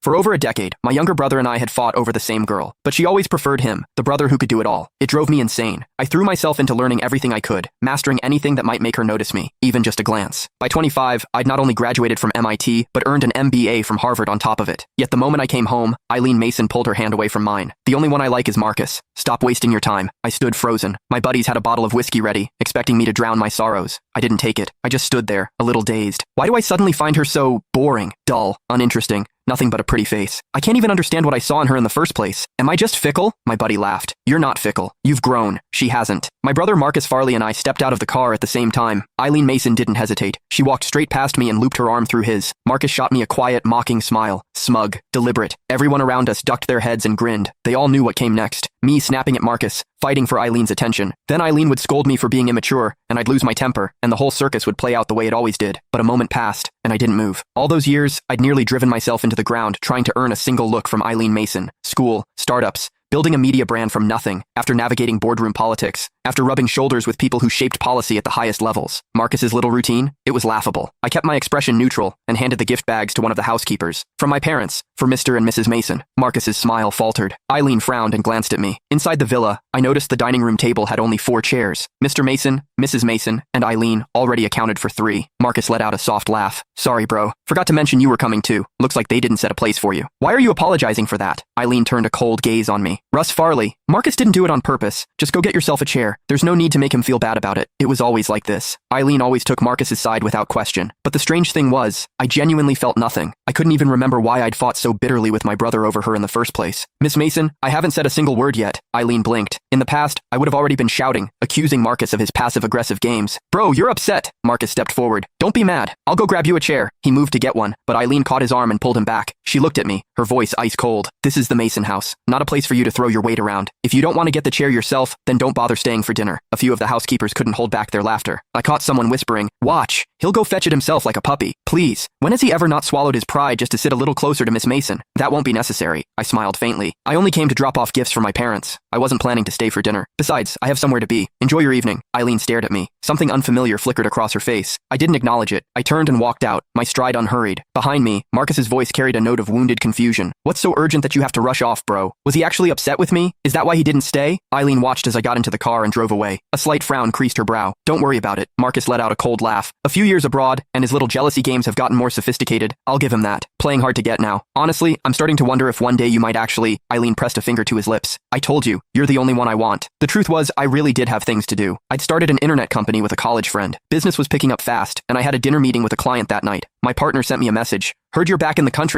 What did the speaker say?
For over a decade, my younger brother and I had fought over the same girl, but she always preferred him, the brother who could do it all. It drove me insane. I threw myself into learning everything I could, mastering anything that might make her notice me, even just a glance. By 25, I'd not only graduated from MIT, but earned an MBA from Harvard on top of it. Yet the moment I came home, Eileen Mason pulled her hand away from mine. The only one I like is Marcus. Stop wasting your time. I stood frozen. My buddies had a bottle of whiskey ready, expecting me to drown my sorrows. I didn't take it. I just stood there, a little dazed. Why do I suddenly find her so boring, dull, uninteresting? Nothing but a pretty face. I can't even understand what I saw in her in the first place. Am I just fickle? My buddy laughed. You're not fickle. You've grown. She hasn't. My brother Marcus Farley and I stepped out of the car at the same time. Eileen Mason didn't hesitate. She walked straight past me and looped her arm through his. Marcus shot me a quiet, mocking smile. Smug. Deliberate. Everyone around us ducked their heads and grinned. They all knew what came next. Me snapping at Marcus, fighting for Eileen's attention. Then Eileen would scold me for being immature, and I'd lose my temper, and the whole circus would play out the way it always did. But a moment passed, and I didn't move. All those years, I'd nearly driven myself into the ground trying to earn a single look from Eileen Mason. School, startups, building a media brand from nothing, after navigating boardroom politics, after rubbing shoulders with people who shaped policy at the highest levels. Marcus's little routine? It was laughable. I kept my expression neutral and handed the gift bags to one of the housekeepers. From my parents, for Mr. and Mrs. Mason. Marcus's smile faltered. Eileen frowned and glanced at me. Inside the villa, I noticed the dining room table had only 4 chairs. Mr. Mason, Mrs. Mason, and Eileen already accounted for 3. Marcus let out a soft laugh. Sorry, bro. Forgot to mention you were coming too. Looks like they didn't set a place for you. Why are you apologizing for that? Eileen turned a cold gaze on me. Russ Farley. Marcus didn't do it on purpose. Just go get yourself a chair. There's no need to make him feel bad about it. It was always like this. Eileen always took Marcus's side without question. But the strange thing was, I genuinely felt nothing. I couldn't even remember why I'd fought so bitterly with my brother over her in the first place. Miss Mason, I haven't said a single word yet. Eileen blinked. In the past, I would have already been shouting, accusing Marcus of his passive-aggressive games. Bro, you're upset. Marcus stepped forward. Don't be mad. I'll go grab you a chair. He moved to get one, but Eileen caught his arm and pulled him back. She looked at me, her voice ice cold. This is the Mason house, not a place for you to throw your weight around. If you don't want to get the chair yourself, then don't bother staying for dinner. A few of the housekeepers couldn't hold back their laughter. I caught someone whispering, watch, he'll go fetch it himself like a puppy. Please, when has he ever not swallowed his pride just to sit a little closer to Miss Mason? That won't be necessary. I smiled faintly. I only came to drop off gifts for my parents. I wasn't planning to stay for dinner. Besides, I have somewhere to be. Enjoy your evening. Eileen stared at me. Something unfamiliar flickered across her face. I didn't acknowledge it. I turned and walked out, my stride unhurried. Behind me, Marcus's voice carried a note of wounded confusion. What's so urgent that you have to rush off, bro? Was he actually upset with me? Is that why he didn't stay? Eileen watched as I got into the car and drove away. A slight frown creased her brow. Don't worry about it. Marcus let out a cold laugh. A few years abroad, and his little jealousy games have gotten more sophisticated. I'll give him that. Playing hard to get now. Honestly, I'm starting to wonder if one day you might actually... Eileen pressed a finger to his lips. I told you, you're the only one I want. The truth was, I really did have things to do. I'd started an internet company with a college friend. Business was picking up fast, and I had a dinner meeting with a client that night. My partner sent me a message. Heard you're back in the country.